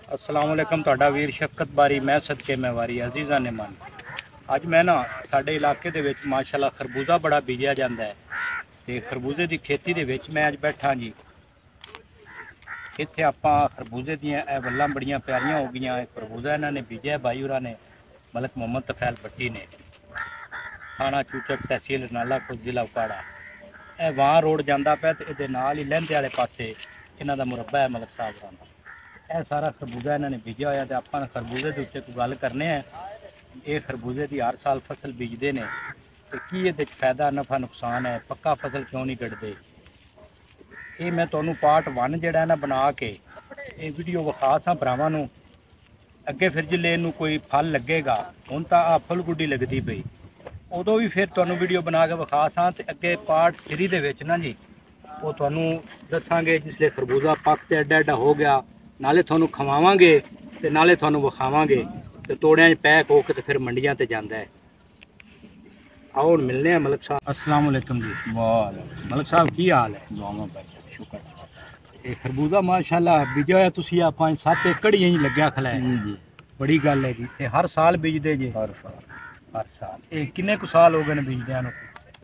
अस्सलाम वालेकुम ਤੁਹਾਡਾ ਵੀਰ ਸ਼ਫਕਤ ਬਾਰੀ ਮੈਂ ਸਦਕੇ ਮਹਿਵਾਰੀ ਅਜ਼ੀਜ਼ਾਂ ਨੇ ਮਨ ਅੱਜ ਮੈਂ ਨਾ ਸਾਡੇ ਇਲਾਕੇ ਦੇ ਵਿੱਚ ਮਾਸ਼ਾਅੱਲਾ ਖਰਬੂਜ਼ਾ ਬੜਾ ਬੀਜਿਆ ਜਾਂਦਾ ਹੈ ਤੇ ਖਰਬੂਜ਼ੇ ਦੀ ਖੇਤੀ ਦੇ ਵਿੱਚ ਮੈਂ ਅੱਜ ਬੈਠਾ ਜੀ। ਇੱਥੇ ਆਪਾਂ ਖਰਬੂਜ਼ੇ ਦੀਆਂ ਇਹ ਵੱਲਾਂ ਬੜੀਆਂ ਪਿਆਰੀਆਂ ਹੋ ਗਈਆਂ। ਇਹ ਖਰਬੂਜ਼ਾ ਇਹਨਾਂ ਨੇ ਬੀਜਿਆ ਭਾਈ ਹੋਰਾਂ ਨੇ, ਮਲਕ ਮੁਹੰਮਦ ਤਫੈਲ ਭੱਟੀ ਨੇ, ਥਾਣਾ ਚੂਚਕ ਤਹਿਸੀਲ ਰਨਾਲਾ ਕੋਟ ਜ਼ਿਲ੍ਹਾ ਉਕਾੜਾ। ਇਹ ਵਾਂ ਰੋਡ ਜਾਂਦਾ ਪਿਆ ਤੇ ਇਹਦੇ ਨਾਲ ਹੀ ਲਹਿੰਦੇ ਵਾਲੇ ਪਾਸੇ ਇਹਨਾਂ ਦਾ ਮੁਰੱਬਾ ਹੈ ਮਲਕ ਸਾਹਿਬ ਹੋਰਾਂ ਦਾ। ਇਹ ਸਾਰਾ ਖਰਬੂਜ਼ਾ ਇਹਨਾਂ ਨੇ ਬੀਜਿਆ ਹੋਇਆ ਤੇ ਆਪਾਂ ਖਰਬੂਜ਼ੇ ਦੇ ਉੱਤੇ ਕੋਈ ਗੱਲ ਕਰਨੇ ਆ। ਇਹ ਖਰਬੂਜ਼ੇ ਦੀ ਹਰ ਸਾਲ ਫਸਲ ਬੀਜਦੇ ਨੇ ਤੇ ਕੀ ਇਹਦੇ ਵਿੱਚ ਫਾਇਦਾ ਨਫਾ ਨੁਕਸਾਨ ਹੈ, ਪੱਕਾ ਫਸਲ ਕਿਉਂ ਨਹੀਂ ਕੱਢਦੇ, ਇਹ ਮੈਂ ਤੁਹਾਨੂੰ ਪਾਰਟ 1 ਜਿਹੜਾ ਨਾ ਬਣਾ ਕੇ ਇਹ ਵੀਡੀਓ ਵਿਖਾ ਸਾਂ ਭਰਾਵਾਂ ਨੂੰ। ਅੱਗੇ ਫਿਰ ਜਿਲੇ ਇਹਨੂੰ ਕੋਈ ਫਲ ਲੱਗੇਗਾ, ਹੁਣ ਤਾਂ ਆ ਫੁੱਲ ਗੁੱਡੀ ਲੱਗਦੀ ਪਈ, ਉਦੋਂ ਵੀ ਫਿਰ ਤੁਹਾਨੂੰ ਵੀਡੀਓ ਬਣਾ ਕੇ ਵਿਖਾ ਸਾਂ ਤੇ ਅੱਗੇ ਪਾਰਟ 3 ਦੇ ਵਿੱਚ ਨਾ ਜੀ ਉਹ ਤੁਹਾਨੂੰ ਦੱਸਾਂਗੇ ਜਿਸਲੇ ਖਰਬੂਜ਼ਾ ਪੱਕ ਤੇ ਐਡਾ ਐਡਾ ਹੋ ਗਿਆ, ਨਾਲੇ ਤੁਹਾਨੂੰ ਖਵਾਵਾਂਗੇ ਤੇ ਨਾਲੇ ਤੁਹਾਨੂੰ ਵਿਖਾਵਾਂਗੇ ਤੇ ਤੋੜਿਆਂ 'ਚ ਪੈਕ ਹੋ ਕੇ ਤੇ ਫਿਰ ਮੰਡੀਆਂ ਤੇ ਜਾਂਦਾ ਹੈ। आओ मिलने हैं मलक साहब। अस्सलाम वालेकुम जी। वाह मलक साहब की हाल है? दुआवां भाई शुक्र। ये खरबूजा माशाल्लाह बीजा है तुसी आ 5-7 एकड़ ही लग्या खला है जी। बड़ी गल है जी। ते हर साल बीजदे जी? हर साल। ये किन्ने कु साल हो गए ने बीजदियां नु?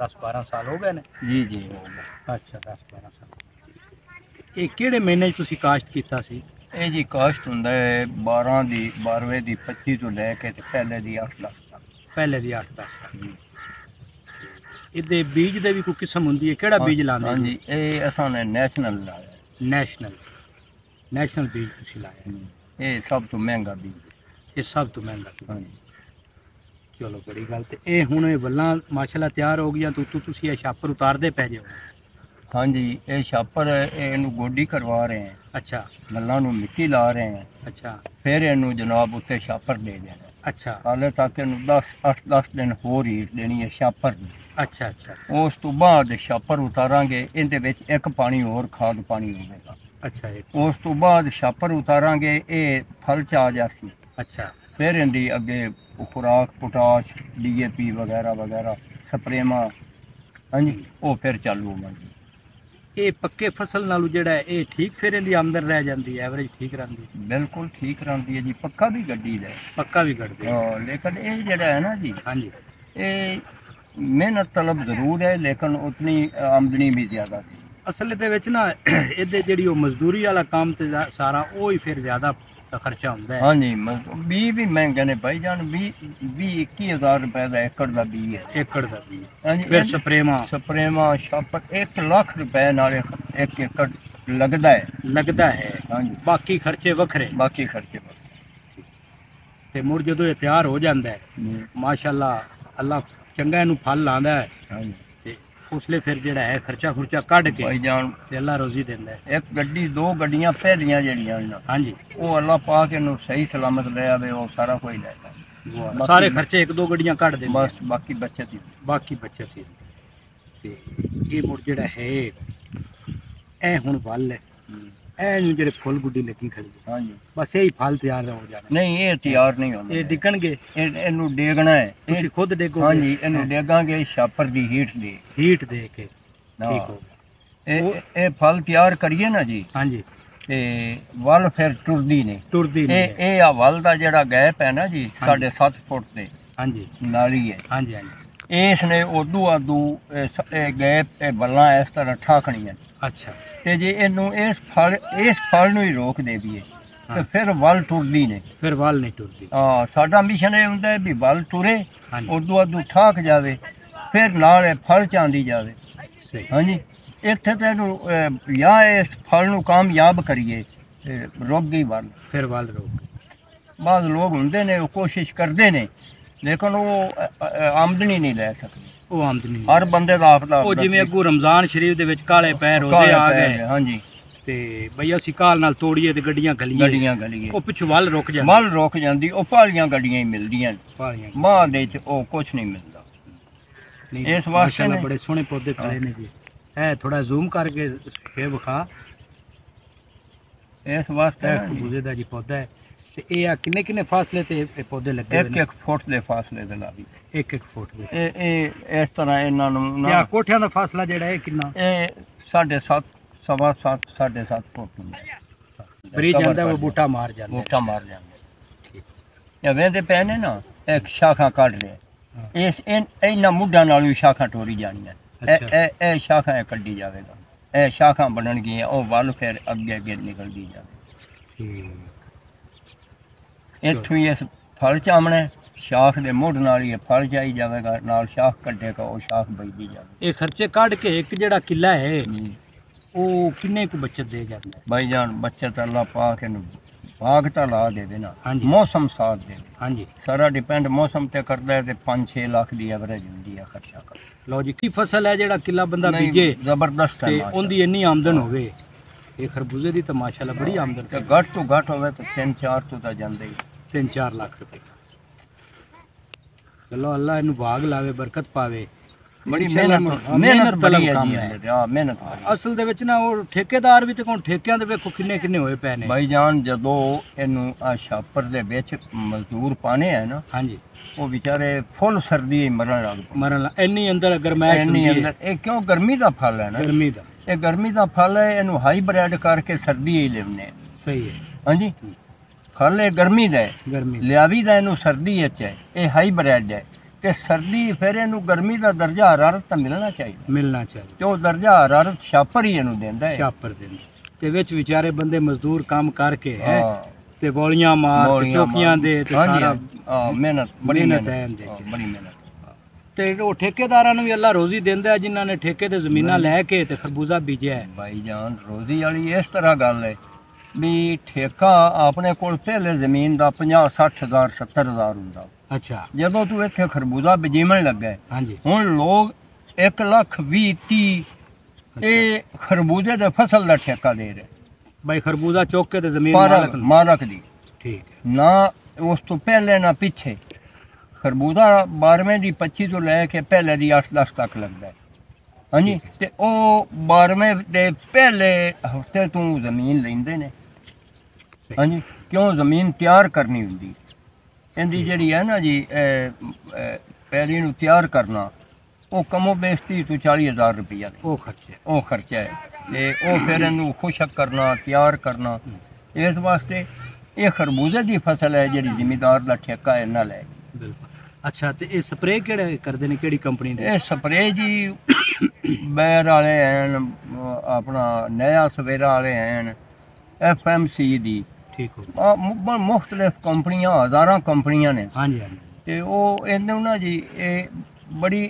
10-12 साल हो गए ने जी जी हो गए। अच्छा 10-12 साल। ये केड़े महीने च तुसी काश्त कीता सी? ਇਹ ਜੀ ਕਾਸ਼ਤ ਹੁੰਦਾ ਹੈ 12 ਦੀ 12ਵੇਂ ਦੀ 25 ਤੋਂ ਲੈ ਕੇ ਤੇ ਪਹਿਲੇ ਦੀ 8-10 ਤੱਕ। पहले दी 8-10 तक। ਇਹਦੇ ਬੀਜ ਦੇ ਵੀ ਕੋਈ ਕਿਸਮ ਹੁੰਦੀ ਹੈ, ਕਿਹੜਾ ਬੀਜ ਲਾਉਂਦੇ? ਹਾਂਜੀ ਇਹ ਅਸਾਂ ਨੇ ਨੈਸ਼ਨਲ ਲਾਇਆ। ਨੈਸ਼ਨਲ ਬੀਜ ਤੁਸੀਂ ਲਾਇਆ। ਇਹ ਸਭ ਤੋਂ ਮਹਿੰਗਾ ਬੀਜ। ਇਹ ਸਭ ਤੋਂ ਮਹਿੰਗਾ ਬੀਜ। ਹਾਂਜੀ ਚਲੋ ਬੜੀ ਗੱਲ। ਤੇ ਇਹ ਹੁਣ ਇਹ ਵੱਲਾਂ ਮਾਸ਼ਾਅੱਲਾ ਤਿਆਰ ਹੋ ਗਈਆਂ ਤੂੰ ਤੁਸੀਂ ਇਹ ਛਾਪਰ ਉਤਾਰਦੇ ਪੈ ਜਾਓ? ਹਾਂਜੀ ਇਹ ਛਾਪਰ ਇਹਨੂੰ ਗੋਡੀ ਕਰਵਾ ਰਹੇ ਹਾਂ। ਅੱਛਾ ਵੱਲਾਂ ਨੂੰ ਮਿੱਟੀ ਲਾ ਰਹੇ ਹਾਂ। ਅੱਛਾ ਫਿਰ ਇਹਨੂੰ ਜਨਾਬ ਉੱਤੇ ਛਾਪਰ ਦੇ ਦੇਣਾ। ਅੱਛਾ ਹਾਲੇ ਤੱਕ ਇਹਨੂੰ 8-10 ਦਿਨ ਹੋਰ ਹੀ ਦੇਣੀ ਹੈ ਛਾਪਰ ਦੀ। ਅੱਛਾ ਅੱਛਾ ਉਸ ਤੋਂ ਬਾਅਦ ਛਾਪਰ ਉਤਾਰਾਂਗੇ, ਇਹਦੇ ਵਿੱਚ ਇੱਕ ਪਾਣੀ ਹੋਰ ਖਾਦ ਪਾਣੀ ਹੋਵੇਗਾ। ਅੱਛਾ ਉਸ ਤੋਂ ਬਾਅਦ ਛਾਪਰ ਉਤਾਰਾਂਗੇ, ਇਹ ਫਲ ਚ ਆ ਜਾਸੀ। ਅੱਛਾ ਫਿਰ ਇਹਦੀ ਅੱਗੇ ਖੁਰਾਕ ਪੋਟਾਸ਼ DAP ਵਗੈਰਾ ਵਗੈਰਾ ਸਪਰੇਵਾਂ ਹਾਂਜੀ ਉਹ ਫਿਰ ਚਾਲੂ ਹੋਣਗੇ। ਇਹ ਪੱਕੇ ਫਸਲ ਨਾਲੋਂ ਜਿਹੜਾ ਇਹ ਠੀਕ ਫਿਰ ਇਹਦੀ ਆਮਦਨ ਰਹਿ ਜਾਂਦੀ ਹੈ, ਐਵਰੇਜ ਠੀਕ ਰਹਿੰਦੀ? ਬਿਲਕੁਲ ਠੀਕ ਰਹਿੰਦੀ ਹੈ ਜੀ। ਪੱਕਾ ਵੀ ਗੱਡੀ ਦਾ ਪੱਕਾ ਵੀ ਕੱਢਦੇ ਹਾਂ, ਲੇਕਿਨ ਇਹ ਜਿਹੜਾ ਹੈ ਨਾ ਜੀ ਹਾਂਜੀ ਇਹ ਮਿਹਨਤ ਤਲਬ ਜ਼ਰੂਰ ਹੈ ਲੇਕਿਨ ਉਤਨੀ ਆਮਦਨੀ ਵੀ ਜ਼ਿਆਦਾ ਸੀ। ਅਸਲ ਦੇ ਵਿੱਚ ਨਾ ਇਹਦੇ ਜਿਹੜੀ ਉਹ ਮਜ਼ਦੂਰੀ ਵਾਲਾ ਕੰਮ ਤੇ ਸਾਰਾ ਉਹ ਹੀ ਫਿਰ ਜ਼ਿਆਦਾ ਖਰਚਾ ਹੁੰਦਾ ਹੈ। ਹਾਂਜੀ ਬੀ ਵੀ ਮਹਿੰਗੇ ਨੇ ਭਾਈ ਜਾਨ। 20-21 ਰੁਪਏ ਦਾ ਏਕੜ ਦਾ ਬੀ ਹੈ। ਏਕੜ ਦਾ ਬੀ ਹਾਂਜੀ ਫਿਰ ਸਪਰੇਵਾਂ ਛਾਪਰ 1 ਲੱਖ ਰੁਪਏ ਨਾਲ 1 ਏਕੜ ਲੱਗਦਾ ਹੈ। ਹਾਂਜੀ ਬਾਕੀ ਖਰਚੇ ਵੱਖਰੇ। ਤੇ ਮੁੜ ਜਦੋਂ ਇਹ ਤਿਆਰ ਹੋ ਜਾਂਦਾ ਹੈ ਮਾਸ਼ਾਅੱਲਾ ਅੱਲਾ ਚੰਗਾ ਇਹਨੂੰ ਫਲ ਲਾਉਂਦਾ ਹੈ। ਹਾਂਜੀ ਤੇ ਉਸਲੇ ਫਿਰ ਜਿਹੜਾ ਹੈ ਖਰਚਾ ਕੱਢ ਕੇ ਭਾਈ ਜਾਨ ਤੇ ਅੱਲਾ ਰੋਜ਼ੀ ਦਿੰਦਾ ਹੈ। ਇੱਕ ਗੱਡੀ 2 ਗੱਡੀਆਂ ਪਹਿਲੀਆਂ ਜਿਹੜੀਆਂ ਹਾਂਜੀ ਉਹ ਅੱਲਾ ਪਾ ਕੇ ਇਹਨੂੰ ਸਹੀ ਸਲਾਮਤ ਲੈ ਆਵੇ, ਉਹ ਸਾਰਾ ਕੁਝ ਲੈ ਆਵੇ। ਸਾਰੇ ਖਰਚੇ 1-2 ਗੱਡੀਆਂ ਕੱਢ ਦੇ ਬਸ ਬਾਕੀ ਬੱਚਤ ਹੀ। ਤੇ ਇਹ ਮੁੜ ਜਿਹੜਾ ਹੈ ਇਹ ਹੁਣ ਵੱਲ ਹੈ, ਇਹ ਨੂੰ ਜਿਹੜੇ ਫੁੱਲ ਗੁੱਡੀ ਲੱਗੀ ਖੜੀ ਹਾਂਜੀ ਬਸ ਇਹੀ ਫਲ ਤਿਆਰ ਹੋ ਜਾਣਾ। ਨਹੀਂ ਇਹ ਤਿਆਰ ਨਹੀਂ ਹੁੰਦਾ, ਇਹ ਡਿੱਗਣਗੇ। ਇਹਨੂੰ ਡੇਗਣਾ ਹੈ। ਤੁਸੀਂ ਖੁਦ ਡੇਗੋਗੇ? ਹਾਂਜੀ ਇਹਨੂੰ ਡੇਗਾਂਗੇ ਛਾਪਰ ਦੀ ਹੀਟ ਦੇ ਕੇ। ਠੀਕ ਹੋ ਗਿਆ। ਇਹ ਫਲ ਤਿਆਰ ਕਰੀਏ ਨਾ ਜੀ। ਹਾਂਜੀ ਤੇ ਵੱਲ ਫਿਰ ਟੁਰਦੀ ਨਹੀਂ। ਇਹ ਆ ਵੱਲ ਦਾ ਜਿਹੜਾ ਗੈਪ ਹੈ ਨਾ ਜੀ 7.5 ਫੁੱਟ ਦੇ ਹਾਂਜੀ ਨਾਲੀ ਹੈ। ਹਾਂਜੀ ਇਸ ਨੇ ਉਦੋਂ ਆਦੂ ਇਹ ਗੈਪ ਇਹ ਵੱਲਾਂ ਇਸ ਤਰ੍ਹਾਂ ਠਾਕਣੀਆਂ। ਅੱਛਾ ਤੇ ਜੇ ਇਹਨੂੰ ਇਸ ਫਲ ਨੂੰ ਹੀ ਰੋਕ ਦੇ ਦਈਏ ਤੇ ਫਿਰ ਵੱਲ ਟੁਰਦੀ ਨਹੀਂ। ਫਿਰ ਵੱਲ ਨਹੀਂ ਟੁਰਦੀ। ਹਾਂ ਸਾਡਾ ਮਿਸ਼ਨ ਇਹ ਹੁੰਦਾ ਵੀ ਵੱਲ ਟੁਰੇ ਉਦੋਂ ਆਦੂ ਠਾਕ ਜਾਵੇ ਫਿਰ ਨਾਲ ਇਹ ਫਲ ਚਾਂਦੀ ਜਾਵੇ। ਹਾਂਜੀ ਇੱਥੇ ਤਾਂ ਇਹਨੂੰ ਜਾਂ ਇਸ ਫਲ ਨੂੰ ਕਾਮਯਾਬ ਕਰੀਏ ਰੁਕ ਗਈ ਵੱਲ, ਫਿਰ ਵੱਲ ਰੁਕ। ਬਾਅਦ ਲੋਕ ਹੁੰਦੇ ਨੇ ਉਹ ਕੋਸ਼ਿਸ਼ ਕਰਦੇ ਨੇ ਲੇਕਿਨ ਉਹ ਆਮਦਨੀ ਨਹੀਂ ਲੈ ਸਕਦੇ। ਉਹ ਆਮਦਨੀ ਹਰ ਬੰਦੇ ਦਾ ਆਪਦਾ। ਉਹ ਜਿਵੇਂ ਅੱਗੋਂ ਰਮਜ਼ਾਨ ਸ਼ਰੀਫ ਦੇ ਵਿੱਚ ਕਾਲੇ ਪੈ ਰੋਜ਼ੇ ਆ ਗਏ ਹਾਂਜੀ ਤੇ ਬਈ ਅਸੀਂ ਕਾਲ ਨਾਲ ਤੋੜੀਏ ਤੇ ਗੱਡੀਆਂ ਗਲੀਏ ਉਹ ਪਿੱਛੋਂ ਵੱਲ ਰੁਕ ਜਾਂਦੀ। ਉਹ ਪਾਲੀਆਂ ਗੱਡੀਆਂ ਹੀ ਮਿਲਦੀਆਂ ਮਾਂ ਦੇ ਚ ਉਹ ਕੁਛ ਨਹੀਂ ਮਿਲਦਾ। ਇਸ ਵਾਸਤੇ ਬੜੇ ਸੋਹਣੇ ਪੌਦੇ ਖੜੇ ਨੇ ਜੀ। ਇਹ ਥੋੜਾ ਜ਼ੂਮ ਕਰਕੇ ਫੇਰ ਵਿਖਾ। ਇਸ ਵਾਸਤੇ ਖਰਬੂਜ਼ੇ ਦਾ ਜੀ ਪੌਦਾ ਹੈ ਤੇ ਇਹ ਆ ਕਿੰਨੇ ਫਾਸਲੇ ਤੇ ਇਹ ਪੌਦੇ ਲੱਗੇ ਹੋਏ ਨੇ? 1 ਫੁੱਟ ਦੇ ਫਾਸਲੇ ਤੇ ਲਾਵੀ। 1 ਫੁੱਟ ਦੇ। ਇਹ ਇਸ ਤਰ੍ਹਾਂ ਇਹਨਾਂ ਨੂੰ ਕਿਆ ਕੋਠਿਆਂ ਦਾ ਫਾਸਲਾ ਜਿਹੜਾ ਇਹ ਕਿੰਨਾ? ਇਹ 7.5 7.5 ਫੁੱਟ ਹੁੰਦਾ। ਬਰੀ ਜਾਂਦਾ ਉਹ ਬੂਟਾ ਮਾਰ ਜਾਂਦਾ ਇਹ ਵੇਂਦੇ ਪਏ ਨੇ ਨਾ ਇੱਕ ਸ਼ਾਖਾ ਕੱਢ ਰਿਹਾ ਇਸ ਇਹਨਾਂ ਮੁੱਢਾਂ ਨਾਲ ਵੀ ਸ਼ਾਖਾ ਟੋਰੀ ਜਾਣੀਆਂ ਇਹ ਸ਼ਾਖਾ ਕੱਢੀ ਜਾਵੇਗਾ ਇਹ ਸ਼ਾਖਾ ਬਣਨਗੀਆਂ ਉਹ ਵੱਲ ਫਿਰ ਅੱਗੇ ਨਿਕਲਦੀ ਜਾਵੇ ਇੱਥੋਂ ਹੀ ਇਸ ਫਲ ਚਾਮਣਾ ਸ਼ਾਖ ਦੇ ਮੁੱਢ ਨਾਲ ਹੀ ਫਲ ਚਾਈ ਜਾਵੇਗਾ ਨਾਲ ਸ਼ਾਖ ਕੱਢੇਗਾ ਉਹ ਸ਼ਾਖ ਬਈਦੀ ਜਾਵੇ ਇਹ ਖਰਚੇ ਕੱਢ ਕੇ ਇੱਕ ਜਿਹੜਾ ਕਿੱਲਾ ਹੈ ਉਹ ਕਿੰਨੇ ਕੁ ਬੱਚਤ ਦੇ ਜਾਂਦਾ ਭਾਈ ਜਾਨ ਬੱਚਤ ਅੱਲਾ ਪਾਕ ਇਹਨੂੰ ਬਾਗ ਤਾਂ ਲਾ ਦੇਵੇ ਨਾ ਮੌਸਮ ਸਾਥ ਦੇ ਹਾਂਜੀ ਸਾਰਾ ਡਿਪੈਂਡ ਮੌਸਮ ਤੇ ਕਰਦਾ ਹੈ ਤੇ 5-6 ਲੱਖ ਦੀ ਐਵਰੇਜ ਹੁੰਦੀ ਹੈ ਖਰਚਾ ਕਰ ਲਓ ਜੀ ਕੀ ਫਸਲ ਹੈ ਜਿਹੜਾ ਕਿੱਲਾ ਬੰਦਾ ਬੀਜੇ ਜ਼ਬਰਦਸਤ ਹੈ ਤੇ ਉਹਦੀ ਇੰਨੀ ਆਮਦਨ ਹੋਵੇ ਇਹ ਖਰਬੂਜ਼ੇ ਦੀ ਤਾਂ ਮਾਸ਼ਾਅੱਲਾ ਬੜੀ ਆਮਦਨ ਤੇ ਘੱਟ ਤੋਂ ਘੱਟ ਹੋਵੇ ਤਾਂ 3-4 ਤੋਂ ਤਾਂ ਜਾਂਦੇ ਹੀ 3-4 ਲੱਖ ਰੁਪਏ ਚਲੋ ਅੱਲਾ ਇਹਨੂੰ ਬਾਗ ਲਾਵੇ ਬਰਕਤ ਪਾਵੇ ਬੜੀ ਮਿਹਨਤ ਬੜੀ ਹੈ ਜੀ ਹਾਂ ਮਿਹਨਤ ਅਸਲ ਦੇ ਵਿੱਚ ਨਾ ਉਹ ਠੇਕੇਦਾਰ ਵੀ ਤੇ ਕੋਣ ਠੇਕਿਆਂ ਦੇ ਵੇਖੋ ਕਿੰਨੇ ਹੋਏ ਪਏ ਨੇ ਭਾਈ ਜਾਨ ਜਦੋਂ ਇਹਨੂੰ ਆ ਛਾਪਰ ਦੇ ਵਿੱਚ ਮਜ਼ਦੂਰ ਪਾਣੇ ਹੈ ਨਾ ਹਾਂਜੀ ਉਹ ਵਿਚਾਰੇ ਫੁੱਲ ਸਰਦੀ ਮਰਨ ਇੰਨੀ ਅੰਦਰ ਗਰਮੈਸ਼ ਹੁੰਦੀ ਹੈ ਇਹ ਕਿਉਂ ਗਰਮੀ ਦਾ ਫਲ ਹੈ ਨਾ ਗਰਮੀ ਦਾ ਫਲ ਹੈ ਇਹਨੂੰ ਹਾਈ ਬ੍ਰੈਡ ਕਰਕੇ ਸਰਦੀ ਹੀ ਲਿਵਨੇ ਸਹੀ ਹੈ ਹਾਂਜੀ ਫਲ ਹੈ ਗਰਮੀ ਦਾ ਲਿਆਵੀ ਦਾ ਇਹਨੂੰ ਸਰਦੀ ਵਿੱਚ ਹੈ ਇਹ ਹਾਈ ਬ੍ਰੈਡ ਹੈ ਤੇ ਸਰਦੀ ਫਿਰ ਇਹਨੂੰ ਗਰਮੀ ਦਾ ਦਰਜਾ ਹਰਾਰਤ ਤਾਂ ਮਿਲਣਾ ਚਾਹੀਦਾ ਤੇ ਉਹ ਦਰਜਾ ਹਰਾਰਤ ਛਾਪਰ ਹੀ ਇਹਨੂੰ ਦਿੰਦਾ ਹੈ ਤੇ ਵਿੱਚ ਵਿਚਾਰੇ ਬੰਦੇ ਮਜ਼ਦੂਰ ਕੰਮ ਕਰਕੇ ਹੈ ਤੇ ਗੋਲੀਆਂ ਮਾਰ ਚੌਕੀਆਂ ਦੇ ਤੇ ਸਾਰਾ ਮਿਹਨਤ ਬੜੀ ਮਿਹਨਤ ਤੇ ਉਹ ਠੇਕੇਦਾਰਾਂ ਨੂੰ ਵੀ ਅੱਲਾ ਰੋਜ਼ੀ ਦਿੰਦਾ ਜਿਨ੍ਹਾਂ ਨੇ ਠੇਕੇ ਤੇ ਜ਼ਮੀਨਾਂ ਲੈ ਕੇ ਤੇ ਖਰਬੂਜ਼ਾ ਬੀਜਿਆ ਹੈ ਭਾਈ ਜਾਨ ਰੋਜ਼ੀ ਵਾਲੀ ਇਸ ਤਰ੍ਹਾਂ ਗੱਲ ਹੈ ਵੀ ਠੇਕਾ ਆਪਣੇ ਕੋਲ ਪਹਿਲੇ ਜ਼ਮੀਨ ਦਾ 50-60 ਹਜ਼ਾਰ 70 ਹਜ਼ਾਰ ਹੁੰਦਾ ਅੱਛਾ ਜਦੋਂ ਤੂੰ ਇੱਥੇ ਖਰਬੂਜ਼ਾ ਬੀਜਣ ਲੱਗਾ ਹਾਂਜੀ ਹੁਣ ਲੋਕ 1,20,30 ਇਹ ਖਰਬੂਜ਼ੇ ਦੇ ਫਸਲ ਦਾ ਠੇਕਾ ਦੇ ਰਹੇ ਭਾਈ ਖਰਬੂਜ਼ਾ ਚੁੱਕ ਕੇ ਤੇ ਜ਼ਮੀਨ ਮਾਲਕ ਦੀ ਠੀਕ ਹੈ ਨਾ ਉਸ ਤੋਂ ਪਹਿਲੇ ਨਾ ਪਿੱਛੇ ਖਰਬੂਜ਼ਾ 12ਵੇਂ ਦੀ 25 ਤੋਂ ਲੈ ਕੇ ਪਹਿਲੇ ਦੀ 8-10 ਤੱਕ ਲੱਗਦਾ ਹੈ ਹਾਂਜੀ ਤੇ ਉਹ 12ਵੇਂ ਦੇ ਪਹਿਲੇ ਹਫ਼ਤੇ ਤੋਂ ਜ਼ਮੀਨ ਲੈਂਦੇ ਨੇ ਹਾਂਜੀ ਕਿਉਂ ਜ਼ਮੀਨ ਤਿਆਰ ਕਰਨੀ ਹੁੰਦੀ ਇਹਦੀ ਜਿਹੜੀ ਹੈ ਨਾ ਜੀ ਪੈਲੀ ਨੂੰ ਤਿਆਰ ਕਰਨਾ ਉਹ ਕਮੋ ਬੇਸ਼ 30 ਤੋਂ 40 ਹਜ਼ਾਰ ਰੁਪਈਆ ਉਹ ਖਰਚਾ ਹੈ ਤੇ ਉਹ ਫਿਰ ਇਹਨੂੰ ਖੁਸ਼ਕ ਕਰਨਾ ਤਿਆਰ ਕਰਨਾ ਇਸ ਵਾਸਤੇ ਇਹ ਖਰਬੂਜ਼ੇ ਦੀ ਫਸਲ ਹੈ ਜਿਹੜੀ ਜ਼ਿਮੀਦਾਰ ਦਾ ਠੇਕਾ ਹੈ ਨਾ ਲੈ ਅੱਛਾ ਤੇ ਇਹ ਸਪਰੇਅ ਕਿਹੜੇ ਕਰਦੇ ਨੇ ਕਿਹੜੀ ਕੰਪਨੀ ਦੇ ਇਹ ਸਪਰੇਅ ਜੀ ਬੈਰ ਵਾਲੇ ਹਨ ਆਪਣਾ ਨया ਸਵੇਰਾ ਵਾਲੇ ਹਨ FMC ਦੀ ਠੀਕ ਹੋ ਮੁxtਲਿਫ ਕੰਪਨੀਆਂ ਹਜ਼ਾਰਾਂ ਕੰਪਨੀਆਂ ਨੇ ਹਾਂਜੀ ਤੇ ਉਹ ਇਹਨੂੰ ਨਾ ਜੀ ਇਹ ਬੜੀ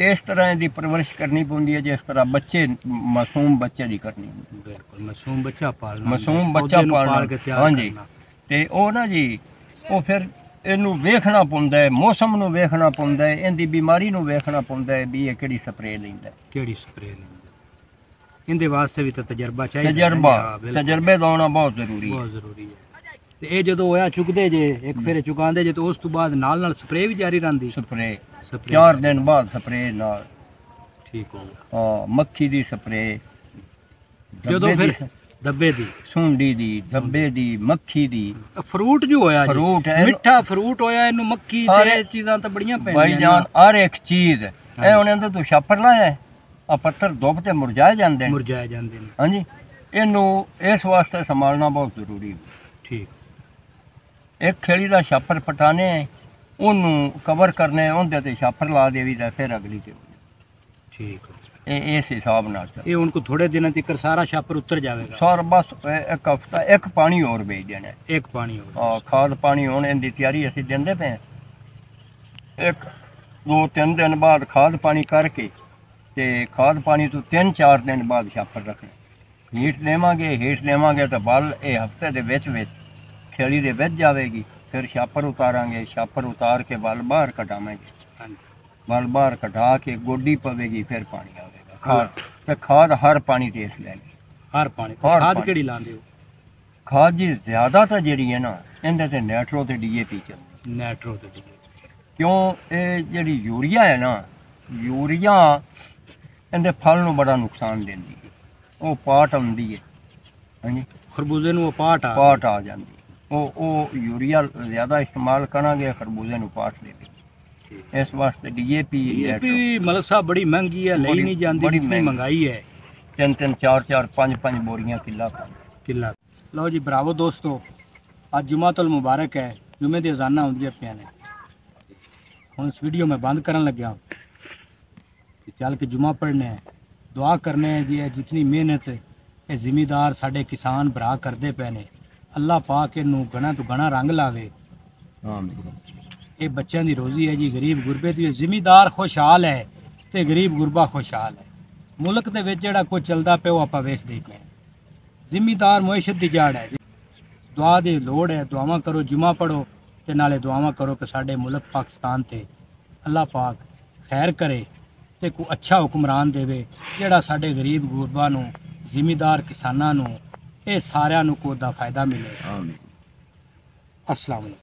ਇਸ ਤਰ੍ਹਾਂ ਦੀ ਪਰਵਰਿਸ਼ ਕਰਨੀ ਪੈਂਦੀ ਹੈ ਜਿਸ ਤਰ੍ਹਾਂ ਬੱਚੇ ਮਾਸੂਮ ਬੱਚੇ ਦੀ ਕਰਨੀ ਬਿਲਕੁਲ ਮਾਸੂਮ ਬੱਚਾ ਪਾਲਣਾ ਹਾਂਜੀ ਤੇ ਉਹ ਨਾ ਜੀ ਉਹ ਫਿਰ ਇਹਨੂੰ ਵੇਖਣਾ ਪੈਂਦਾ ਹੈ ਮੌਸਮ ਨੂੰ ਵੇਖਣਾ ਪੈਂਦਾ ਹੈ ਇਹਦੀ ਬਿਮਾਰੀ ਨੂੰ ਵੇਖਣਾ ਪੈਂਦਾ ਹੈ ਵੀ ਇਹ ਕਿਹੜੀ ਸਪਰੇਅ ਲੈਂਦਾ ਇਹਦੇ ਵਾਸਤੇ ਵੀ ਤਾਂ ਤਜਰਬਾ ਚਾਹੀਦਾ ਤਜਰਬੇ ਦਾ ਹੋਣਾ ਬਹੁਤ ਜ਼ਰੂਰੀ ਹੈ ਤੇ ਇਹ ਜਦੋਂ ਹੋਇਆ ਚੁੱਕਦੇ ਜੇ ਇੱਕ ਫੇਰੇ ਚੁਕਾਉਂਦੇ ਜੇ ਤੇ ਉਸ ਤੋਂ ਬਾਅਦ ਨਾਲ ਸਪਰੇਅ ਵੀ ਜਾਰੀ ਰਹਿੰਦੀ ਸਪਰੇਅ 4 ਦਿਨ ਬਾਅਦ ਸਪਰੇਅ ਨਾਲ ਠੀਕ ਹੋ ਗਿਆ ਹਾਂ ਮੱਖੀ ਦੀ ਸਪਰੇਅ ਜਦੋਂ ਫਿਰ ਦੱਬੇ ਦੀ ਸੁੰਡੀ ਦੀ ਦੱਬੇ ਦੀ ਮੱਖੀ ਦੀ ਫਰੂਟ ਜੋ ਹੋਇਆ ਮਿੱਠਾ ਫਰੂਟ ਹੋਇਆ ਇਹਨੂੰ ਮੱਖੀ ਤੇ ਚੀਜ਼ਾਂ ਤਾਂ ਬੜੀਆਂ ਪੈਂਦੀਆਂ ਭਾਈ ਜਾਨ ਹਰ ਇੱਕ ਚੀਜ਼ ਇਹ ਹੁਣ ਇਹਦਾ ਤੂੰ ਛਾਪਰ ਲਾਇਆ ਆ ਪੱਥਰ ਧੁੱਪ ਤੇ ਮੁਰਝਾ ਜਾਂਦੇ ਨੇ ਹਾਂਜੀ ਇਹਨੂੰ ਇਸ ਵਾਸਤੇ ਸੰਭਾਲਣਾ ਬਹੁਤ ਜ਼ਰੂਰੀ ਹੈ ਠੀਕ ਇੱਕ ਖੇੜੀ ਦਾ ਛਾਪਰ ਪਟਾਣੇ ਉਹਨੂੰ ਕਵਰ ਕਰਨੇ ਉਹਦੇ ਤੇ ਛਾਪਰ ਲਾ ਦੇਵੀ ਦਾ ਫਿਰ ਅਗਲੀ ਤੇ ਠੀਕ ਇਹ ਇਸ ਹਿਸਾਬ ਨਾਲ ਇਹ ਹੁਣ ਕੋ ਥੋੜੇ ਦਿਨਾਂ ਤੱਕ ਸਾਰਾ ਛਾਪਰ ਉਤਰ ਜਾਵੇਗਾ ਸਾਰਾ ਬਸ ਇੱਕ ਹਫਤਾ ਇੱਕ ਪਾਣੀ ਹੋਰ ਵੇਚ ਦੇਣਾ ਇੱਕ ਪਾਣੀ ਹੋਰ ਖਾਦ ਪਾਣੀ ਹੁਣ ਇਹਦੀ ਤਿਆਰੀ ਅਸੀਂ ਦਿੰਦੇ ਪਏ ਇੱਕ 2-3 ਦਿਨ ਬਾਅਦ ਖਾਦ ਪਾਣੀ ਕਰਕੇ ਤੇ ਖਾਦ ਪਾਣੀ ਤੋਂ 3-4 ਦਿਨ ਬਾਅਦ ਛਾਪਰ ਰੱਖਣਾ ਹੀਟ ਦੇਵਾਂਗੇ ਤਾਂ ਬਲ ਇਹ ਹਫਤੇ ਦੇ ਵਿੱਚ ਖੇੜੀ ਦੇ ਵਿੱਚ ਜਾਵੇਗੀ ਫਿਰ ਛਾਪਰ ਉਤਾਰਾਂਗੇ ਛਾਪਰ ਉਤਾਰ ਕੇ ਬਲ ਬਾਹਰ ਕਢਾਵਾਂਗੇ ਬਲ ਬਾਹਰ ਕਢਾ ਕੇ ਗੋਡੀ ਪਵੇਗੀ ਫਿਰ ਪਾਣੀ ਆਵੇਗਾ ਤੇ ਖਾਦ ਹਰ ਪਾਣੀ ਤੇ ਇਸ ਲੈਣੀ ਹਰ ਪਾਣੀ ਖਾਦ ਕਿਹੜੀ ਲਾਉਂਦੇ ਹੋ ਖਾਦ ਜੀ ਜ਼ਿਆਦਾ ਤਾਂ ਜਿਹੜੀ ਹੈ ਨਾ ਇਹਦੇ ਤੇ ਨੈਟਰੋ ਤੇ DAP ਚੱਲ ਕਿਉਂ ਇਹ ਜਿਹੜੀ ਯੂਰੀਆ ਹੈ ਨਾ ਯੂਰੀਆ ਇਹਦੇ ਫਲ ਨੂੰ ਬੜਾ ਨੁਕਸਾਨ ਦਿੰਦੀ ਹੈ ਉਹ ਪਾਟ ਆਉਂਦੀ ਹੈ ਹਾਂਜੀ ਖਰਬੂਜ਼ੇ ਨੂੰ ਪਾਟ ਆ ਜਾਂਦੀ ਉਹ ਯੂਰੀਆ ਜ਼ਿਆਦਾ ਇਸਤੇਮਾਲ ਕਰਾਂਗੇ ਖਰਬੂਜ਼ੇ ਨੂੰ ਪਾਟ ਦੇ ਇਸ ਵਾਸਤੇ DAP ਮਲਕ ਸਾਹਿਬ ਬੜੀ ਮਹਿੰਗੀ ਹੈ ਲਈ ਨਹੀਂ ਜਾਂਦੀ ਬੜੀ ਮਹਿੰਗਾਈ ਹੈ 3-3 4-4 5-5 ਬੋਰੀਆਂ किला। लो जी ब्रावो दोस्तों, आज जुमातुल मुबारक है, जुमे दी अजाना होंदियां पियां ने। हुण इस वीडियो में बंद करन लग्या कि चल के जुमा पढ़ने हैं, दुआ करने हैं जी। जितनी मेहनत ये जिमीदार साडे किसान भरा करते पे ने, अल्लाह पाक इनू गणा तो गणा रंग लावे। ये बच्चों की रोजी है जी, गरीब गुरबे की। जिमीदार खुशहाल है तो गरीब गुरबा खुशहाल है। मुल्क दे विच जिहड़ा कुछ चलदा पे वो आपां वेखदे ही पे। जिमीदार मुईशत की जड़ है। दुआ की लोड़ है, दुआवां करो, जुमा पढ़ो ते नाले दुआवां करो कि साडे मुल्क पाकिस्तान ते अल्लाह पाक खैर करे ते कोई अच्छा हुक्मरान देवे जिहड़ा साडे गरीब गुरबा नूं, जिमीदार किसानां नूं, ये सारिआं नूं कोई दा फायदा मिले। अस्सलाम वालेकुम।